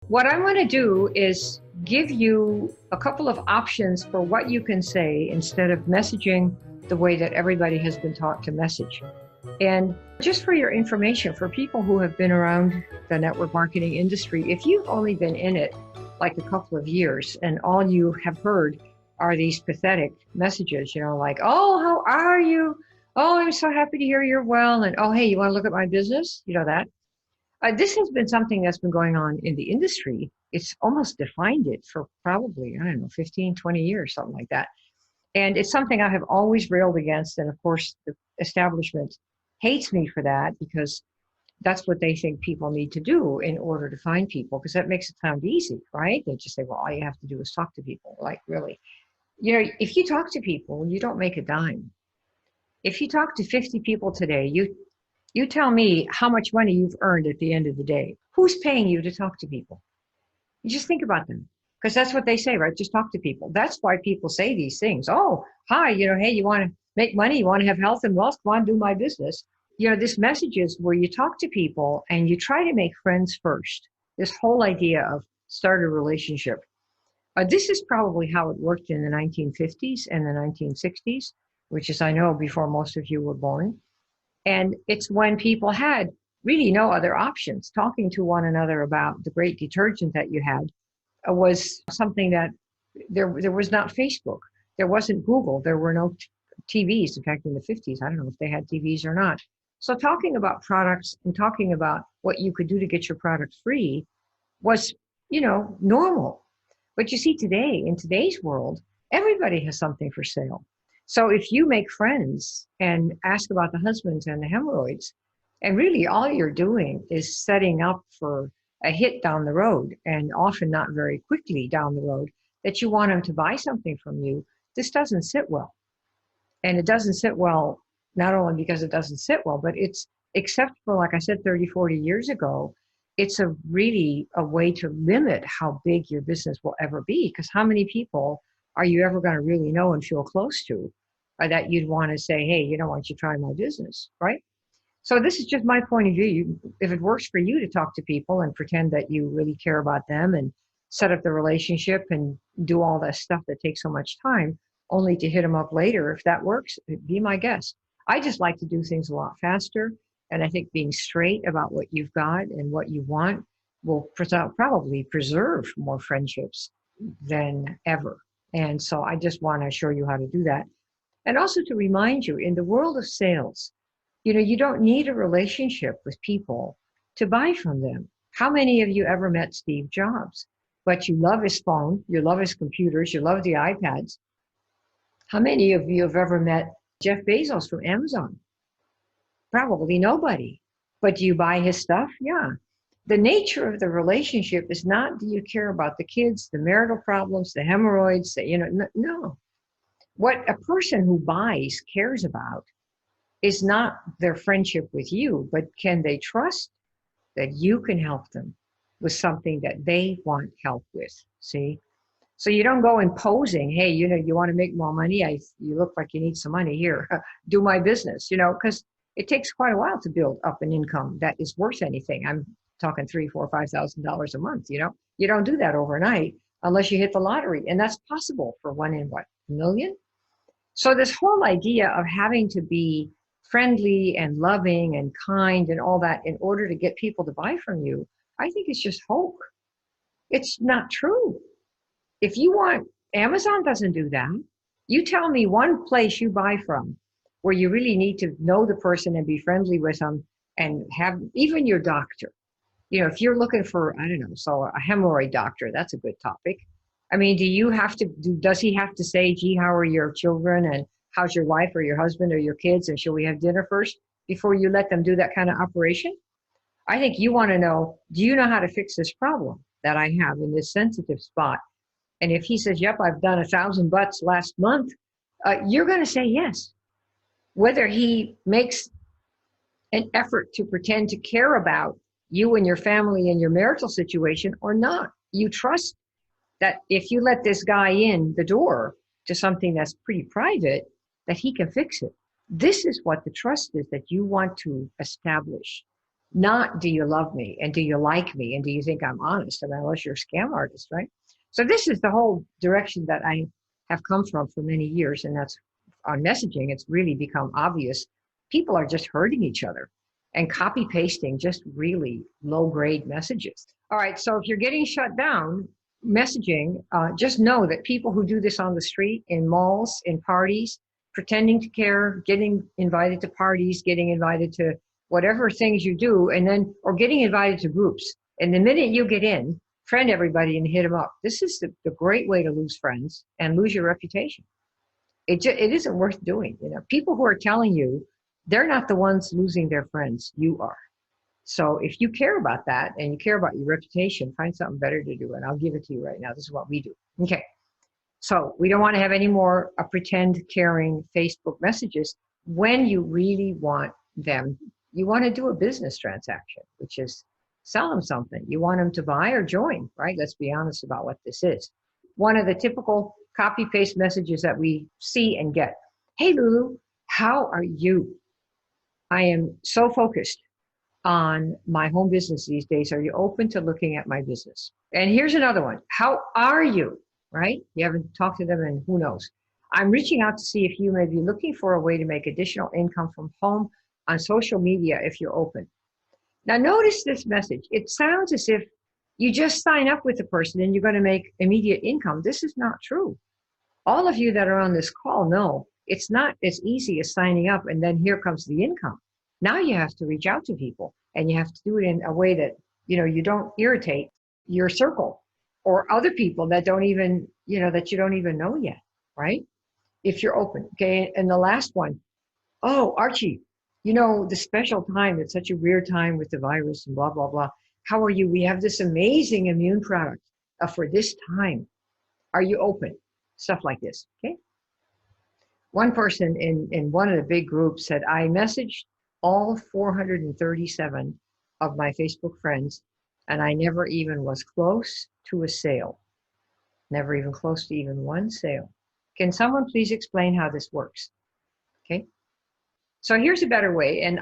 What I'm going to do is give you a couple of options for what you can say instead of messaging the way that everybody has been taught to message. And just for your information, for people who have been around the network marketing industry, if you've only been in it like a couple of years and all you have heard are these pathetic messages, like, oh, how are you? Oh, I'm so happy to hear you're well. And, oh, hey, you want to look at my business? That. This has been something that's been going on in the industry. It's almost defined it for probably, I don't know, 15, 20 years, something like that. And it's something I have always railed against. And of course, the establishment hates me for that because that's what they think people need to do in order to find people, because that makes it sound easy, right? They just say, well, all you have to do is talk to people. Like, really? If you talk to people, you don't make a dime. If you talk to 50 people today, you tell me how much money you've earned at the end of the day. Who's paying you to talk to people? You just think about them, because that's what they say, right? Just talk to people. That's why people say these things. Oh, hi, hey, you want to make money? You want to have health and wealth? Come on, do my business. This message is where you talk to people and you try to make friends first. This whole idea of start a relationship. This is probably how it worked in the 1950s and the 1960s, which is, I know, before most of you were born. And it's when people had really no other options. Talking to one another about the great detergent that you had was something that there was not Facebook. There wasn't Google. There were no TVs. In fact, in the 50s, I don't know if they had TVs or not. So talking about products and talking about what you could do to get your product free was, normal. But you see, today, in today's world, everybody has something for sale. So if you make friends and ask about the husbands and the hemorrhoids, and really all you're doing is setting up for a hit down the road, and often not very quickly down the road, that you want them to buy something from you, this doesn't sit well. And it doesn't sit well, not only because it doesn't sit well, but it's, except for, like I said, 30, 40 years ago, it's really a way to limit how big your business will ever be. Because how many people are you ever going to really know and feel close to that you'd want to say, hey, why don't you try my business, right? So this is just my point of view. If it works for you to talk to people and pretend that you really care about them and set up the relationship and do all that stuff that takes so much time, only to hit them up later, if that works, be my guest. I just like to do things a lot faster. And I think being straight about what you've got and what you want will probably preserve more friendships than ever. And so I just want to show you how to do that. And also to remind you, in the world of sales, you don't need a relationship with people to buy from them. How many of you ever met Steve Jobs? But you love his phone, you love his computers, you love the iPads. How many of you have ever met Jeff Bezos from Amazon? Probably nobody. But do you buy his stuff? Yeah. The nature of the relationship is not, do you care about the kids, the marital problems, the hemorrhoids, no. What a person who buys cares about is not their friendship with you, but can they trust that you can help them with something that they want help with? See? So you don't go imposing, hey, you want to make more money? You look like you need some money here. Do my business, because it takes quite a while to build up an income that is worth anything. I'm talking $3,000, $4,000, $5,000 a month. You don't do that overnight unless you hit the lottery, and that's possible for one in a million. So this whole idea of having to be friendly and loving and kind and all that in order to get people to buy from you, I think it's just hope. It's not true. If you want, Amazon doesn't do that. You tell me one place you buy from where you really need to know the person and be friendly with them, and have even your doctor. If you're looking for, I don't know, so a hemorrhoid doctor, that's a good topic. I mean, does he have to say, gee, how are your children, and how's your wife or your husband or your kids, and shall we have dinner first before you let them do that kind of operation? I think you want to know, do you know how to fix this problem that I have in this sensitive spot? And if he says, yep, I've done 1,000 butts last month, you're going to say yes. Whether he makes an effort to pretend to care about you and your family and your marital situation or not, you trust that if you let this guy in the door to something that's pretty private, that he can fix it. This is what the trust is that you want to establish. not do you love me and do you like me and do you think I'm honest? I mean, unless you're a scam artist, right? So this is the whole direction that I have come from for many years, and that's on messaging. It's really become obvious. People are just hurting each other and copy pasting just really low grade messages. All right, so if you're getting shut down, messaging, just know that people who do this on the street, in malls, in parties, pretending to care, getting invited to parties, getting invited to whatever things you do, and then, or getting invited to groups. And the minute you get in, friend everybody and hit them up. This is the great way to lose friends and lose your reputation. It isn't worth doing. You know, people who are telling you, they're not the ones losing their friends. You are. So if you care about that and you care about your reputation, find something better to do. And I'll give it to you right now. This is what we do. Okay. So we don't want to have any more pretend caring Facebook messages. When you really want them, you want to do a business transaction, which is sell them something. You want them to buy or join, right? Let's be honest about what this is. One of the typical copy paste messages that we see and get. Hey, Lulu, how are you? I am so focused on my home business these days. Are you open to looking at my business? And here's another one. How are you? Right? You haven't talked to them and who knows. I'm reaching out to see if you may be looking for a way to make additional income from home on social media if you're open. Now notice this message. It sounds as if you just sign up with the person and you're going to make immediate income. This is not true. All of you that are on this call know it's not as easy as signing up and then here comes the income. Now you have to reach out to people and you have to do it in a way that, you know, you don't irritate your circle or other people that don't even, you know, that you don't even know yet, right? If you're open. Okay. And the last one, oh, Archie, you know, the special time, it's such a weird time with the virus and blah, blah, blah. How are you? We have this amazing immune product for this time. Are you open? Stuff like this. Okay. One person in one of the big groups said, I messaged all 437 of my Facebook friends, and I never even was close to a sale. Never even close to even one sale. Can someone please explain how this works? Okay. So here's a better way, and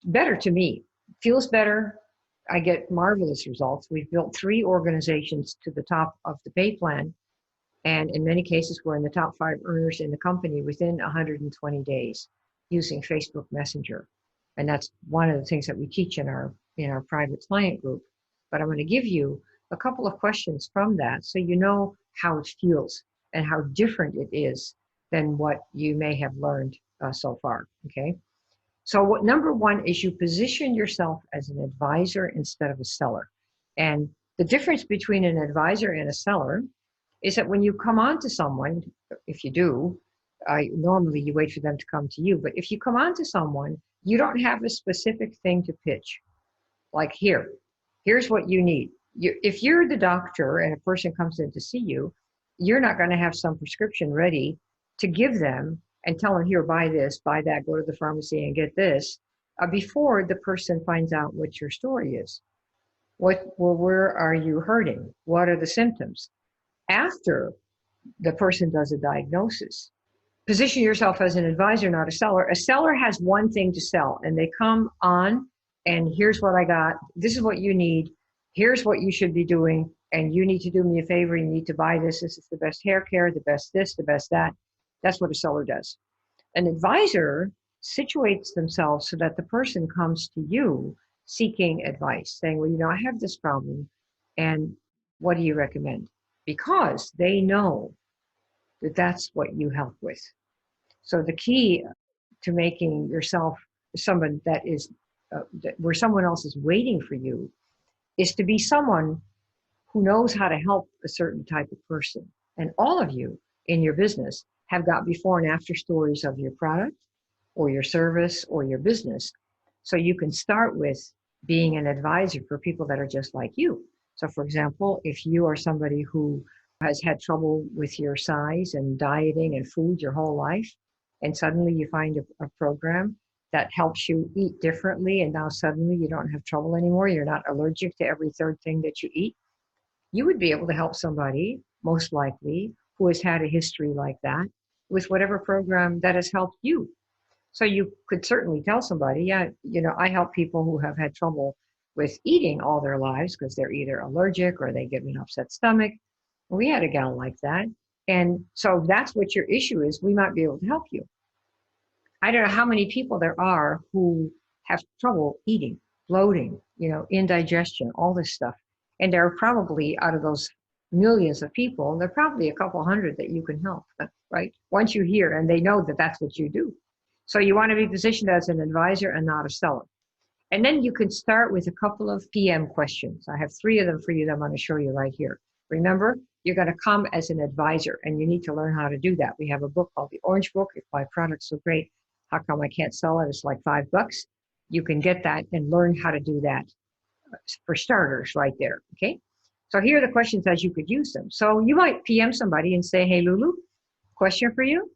better to me, feels better. I get marvelous results. We've built 3 organizations to the top of the pay plan. And in many cases, we're in the top 5 earners in the company within 120 days using Facebook Messenger. And that's one of the things that we teach in our private client group. But I'm going to give you a couple of questions from that so you know how it feels and how different it is than what you may have learned so far. Okay. So number 1 is you position yourself as an advisor instead of a seller. And the difference between an advisor and a seller is that when you come on to someone, if you do, normally you wait for them to come to you, but if you come on to someone, you don't have a specific thing to pitch. Like here's what you need. If you're the doctor and a person comes in to see you, you're not going to have some prescription ready to give them and tell them, here, buy this, buy that, go to the pharmacy and get this, before the person finds out what your story is. Where are you hurting? What are the symptoms? After the person does a diagnosis, position yourself as an advisor, not a seller. A seller has one thing to sell, and they come on, and here's what I got. This is what you need. Here's what you should be doing, and you need to do me a favor. You need to buy this. This is the best hair care, the best this, the best that. That's what a seller does. An advisor situates themselves so that the person comes to you seeking advice, saying, well, you know, I have this problem, and what do you recommend? Because they know that that's what you help with. So the key to making yourself someone that is, where someone else is waiting for you, is to be someone who knows how to help a certain type of person. And all of you in your business have got before and after stories of your product or your service or your business. So you can start with being an advisor for people that are just like you. So for example, if you are somebody who has had trouble with your size and dieting and food your whole life, and suddenly you find a program that helps you eat differently, and now suddenly you don't have trouble anymore, you're not allergic to every third thing that you eat, you would be able to help somebody, most likely, who has had a history like that with whatever program that has helped you. So you could certainly tell somebody, yeah, I help people who have had trouble with eating all their lives because they're either allergic or they get an upset stomach. We had a gal like that. And so that's what your issue is. We might be able to help you. I don't know how many people there are who have trouble eating, bloating, indigestion, all this stuff. And there are probably, out of those millions of people, there are probably a couple hundred that you can help, right? Once you hear and they know that that's what you do. So you want to be positioned as an advisor and not a seller. And then you can start with a couple of PM questions. I have 3 of them for you that I'm going to show you right here. Remember, you're going to come as an advisor and you need to learn how to do that. We have a book called The Orange Book. If my product's so great, how come I can't sell it? It's like $5. You can get that and learn how to do that for starters right there, okay? So here are the questions as you could use them. So you might PM somebody and say, hey, Lulu, question for you.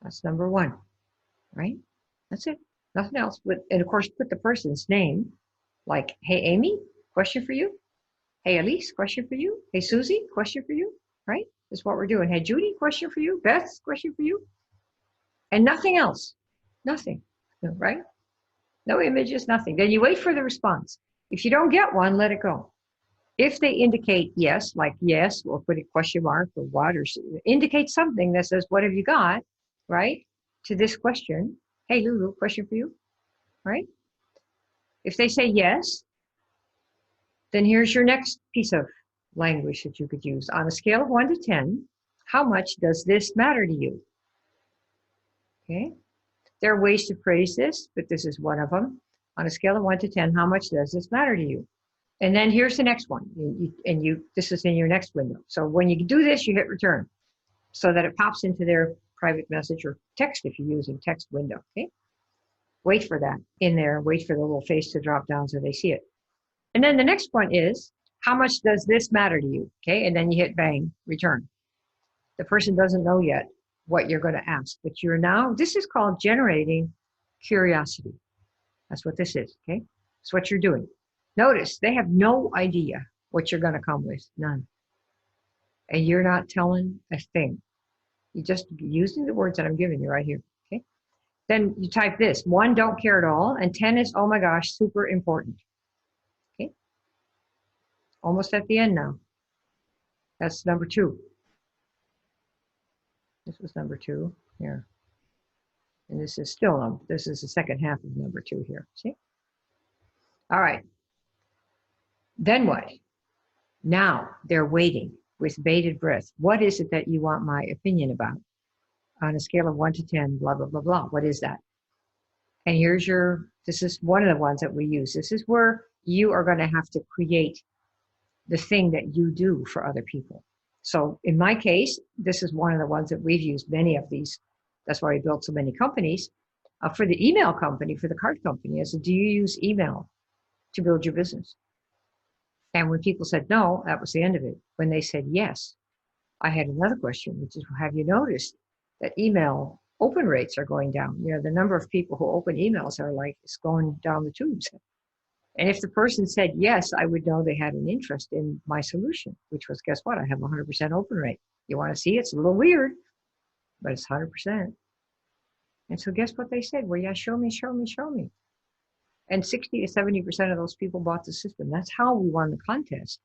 That's number 1, right? That's it, nothing else. And of course, put the person's name, like, hey, Amy, question for you. Hey, Elise, question for you. Hey, Susie, question for you, right? That's what we're doing. Hey, Judy, question for you. Beth, question for you. And nothing else, nothing, right? No images, nothing. Then you wait for the response. If you don't get one, let it go. If they indicate yes, like yes, or put a question mark or what, or indicate something that says, what have you got, right? To this question, hey, Lulu, question for you, right? If they say yes, then here's your next piece of language that you could use. On a scale of 1 to 10, how much does this matter to you? Okay. There are ways to phrase this, but this is one of them. On a scale of 1 to 10, how much does this matter to you? And then here's the next one. This is in your next window. So when you do this, you hit return so that it pops into their private message or text if you're using text window. Okay. Wait for that in there. Wait for the little face to drop down so they see it. And then the next one is, how much does this matter to you? Okay. And then you hit bang, return. The person doesn't know yet what you're going to ask, but this is called generating curiosity. That's what this is, okay? That's what you're doing. Notice they have no idea what you're going to come with, none. And you're not telling a thing. You're just using the words that I'm giving you right here, okay? Then you type this, 1, don't care at all, and 10 is, oh my gosh, super important, okay? Almost at the end now. That's number 2. This was number 2 here. And this is this is the second half of number 2 here, see? All right. Then what? Now they're waiting with bated breath. What is it that you want my opinion about? On a scale of 1 to 10, blah, blah, blah, blah. What is that? And this is one of the ones that we use. This is where you are going to have to create the thing that you do for other people. So in my case, this is one of the ones that we've used, many of these. That's why we built so many companies. For the email company, for the card company, I said, do you use email to build your business? And when people said no, that was the end of it. When they said yes, I had another question, which is, have you noticed that email open rates are going down? The number of people who open emails it's going down the tubes. And if the person said yes, I would know they had an interest in my solution, which was, guess what? I have 100% open rate. You want to see? It's a little weird, but it's 100%. And so guess what they said? Well, yeah, show me, show me, show me. And 60 to 70% of those people bought the system. That's how we won the contest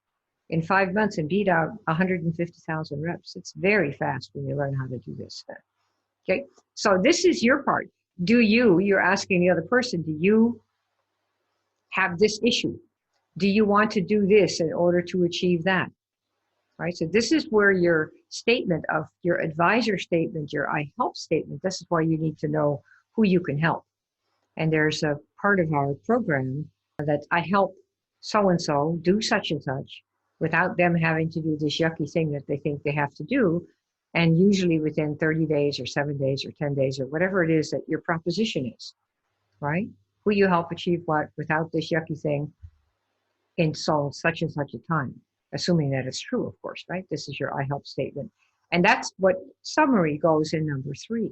in 5 months and beat out 150,000 reps. It's very fast when you learn how to do this. Okay, so this is your part. You're asking the other person, do you have this issue? Do you want to do this in order to achieve that? Right, so this is where your statement of your advisor statement, your I help statement, this is why you need to know who you can help. And there's a part of our program that I help so-and-so do such and such without them having to do this yucky thing that they think they have to do. And usually within 30 days or 7 days or 10 days or whatever it is that your proposition is, right? Who you help achieve what without this yucky thing in such and such a time, assuming that it's true, of course, right? This is your I help statement. And that's what summary goes in number 3.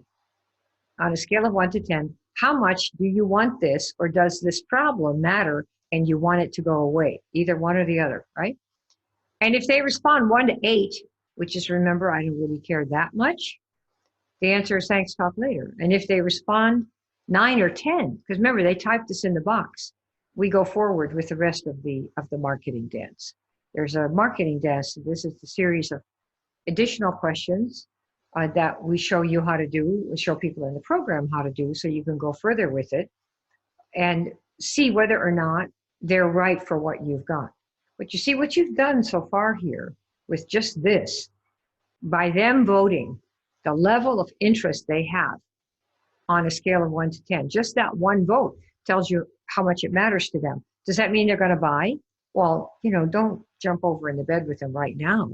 On a scale of 1 to 10, how much do you want this, or does this problem matter and you want it to go away? Either one or the other, right? And if they respond 1 to 8, which is, remember, I don't really care that much, the answer is thanks, talk later. And if they respond 9 or 10, because remember, they typed this in the box. We go forward with the rest of the marketing dance. There's a marketing dance. This is the series of additional questions that we show you how to do, we show people in the program how to do, so you can go further with it and see whether or not they're right for what you've got. But you see what you've done so far here with just this, by them voting, the level of interest they have on a scale of 1 to 10, just that one vote tells you how much it matters to them. Does that mean they're going to buy? Well, don't jump over in the bed with them right now.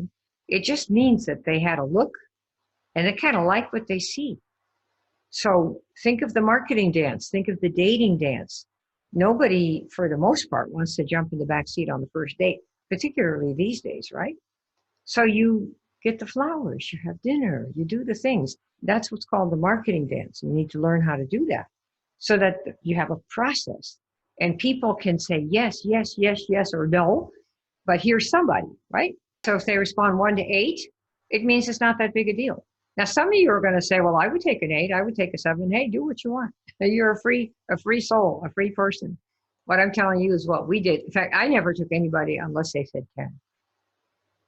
It just means that they had a look and they kind of like what they see. So think of the marketing dance, think of the dating dance. Nobody, for the most part, wants to jump in the back seat on the first date, particularly these days, right? So you get the flowers, you have dinner, you do the things. That's what's called the marketing dance. You need to learn how to do that so that you have a process and people can say yes, yes, yes, yes, or no, but here's somebody, right? So if they respond 1 to 8, it means it's not that big a deal. Now, some of you are going to say, well, I would take an 8, I would take a 7. Hey, do what you want. You're a free soul, a free person. What I'm telling you is what we did. In fact, I never took anybody unless they said 10.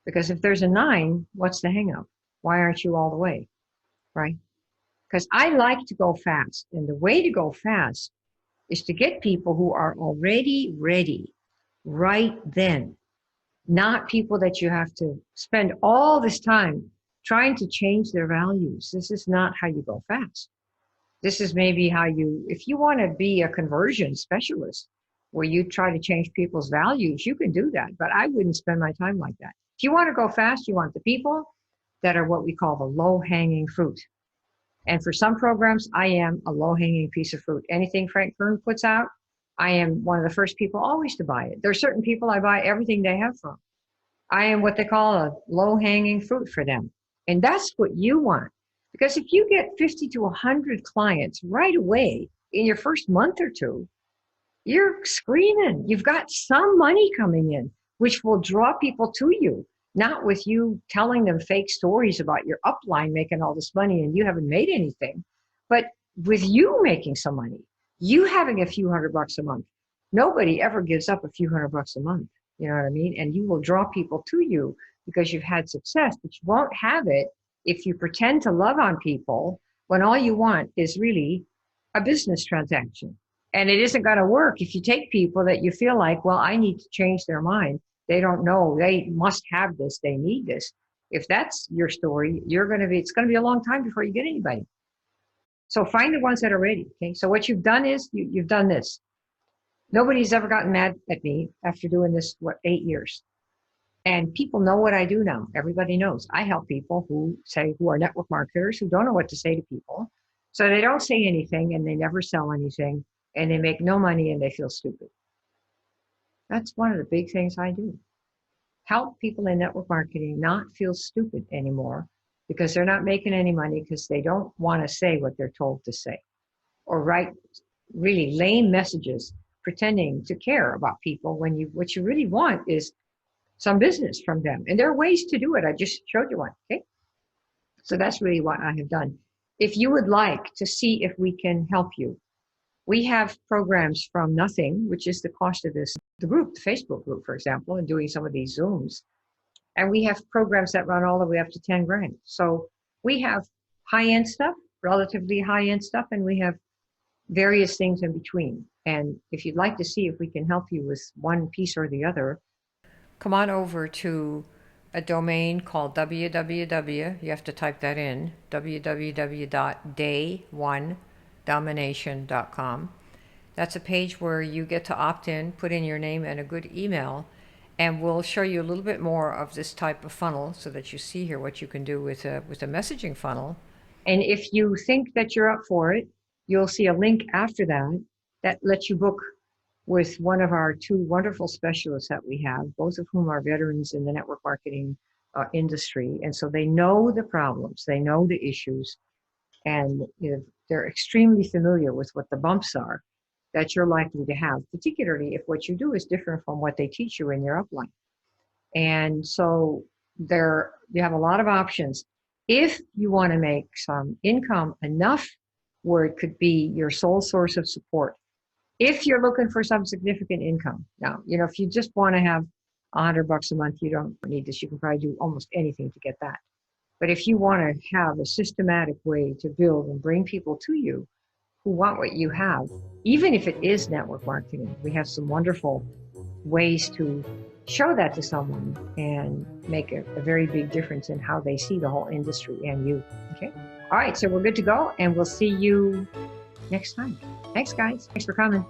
Because if there's a 9, what's the hang up? Why aren't you all the way, right? Because I like to go fast. And the way to go fast is to get people who are already ready right then, not people that you have to spend all this time trying to change their values. This is not how you go fast. This is maybe how if you want to be a conversion specialist where you try to change people's values, you can do that, but I wouldn't spend my time like that. If you want to go fast, you want the people that are what we call the low-hanging fruit. And for some programs, I am a low-hanging piece of fruit. Anything Frank Kern puts out, I am one of the first people always to buy it. There are certain people I buy everything they have from. I am what they call a low-hanging fruit for them. And that's what you want. Because if you get 50 to 100 clients right away in your first month or two, you're screaming. You've got some money coming in, which will draw people to you, not with you telling them fake stories about your upline making all this money and you haven't made anything, but with you making some money, you having a few $100 a month. Nobody ever gives up a few $100 a month. You know what I mean? And you will draw people to you because you've had success, but you won't have it if you pretend to love on people when all you want is really a business transaction. And it isn't going to work if you take people that you feel like, well, I need to change their mind. They don't know. They must have this. They need this. If that's your story, it's going to be a long time before you get anybody. So find the ones that are ready. Okay. So what you've done is you've done this. Nobody's ever gotten mad at me after doing this, 8 years. And people know what I do now. Everybody knows. I help people who are network marketers who don't know what to say to people. So they don't say anything and they never sell anything and they make no money and they feel stupid. That's one of the big things I do. Help people in network marketing not feel stupid anymore because they're not making any money because they don't want to say what they're told to say or write really lame messages pretending to care about people when what you really want is some business from them. And there are ways to do it. I just showed you one, okay? So that's really what I have done. If you would like to see if we can help you, we have programs from nothing, which is the cost of the group, the Facebook group, for example, and doing some of these Zooms. And we have programs that run all the way up to 10 grand. So we have high-end stuff, relatively high-end stuff, and we have various things in between. And if you'd like to see if we can help you with one piece or the other, come on over to a domain called www, you have to type that in, www.day1domination.com. That's a page where you get to opt in, put in your name and a good email, and we'll show you a little bit more of this type of funnel so that you see here what you can do with a messaging funnel. And if you think that you're up for it, you'll see a link after that lets you book with one of our 2 wonderful specialists that we have, both of whom are veterans in the network marketing industry. And so they know the problems, they know the issues, and they're extremely familiar with what the bumps are that you're likely to have, particularly if what you do is different from what they teach you in your upline. And so you have a lot of options. If you want to make some income enough where it could be your sole source of support. If you're looking for some significant income. Now, if you just want to have $100 a month, you don't need this. You can probably do almost anything to get that. But if you want to have a systematic way to build and bring people to you who want what you have, even if it is network marketing, we have some wonderful ways to show that to someone and make a very big difference in how they see the whole industry and you. Okay. All right. So we're good to go, and we'll see you next time. Thanks, guys. Thanks for coming.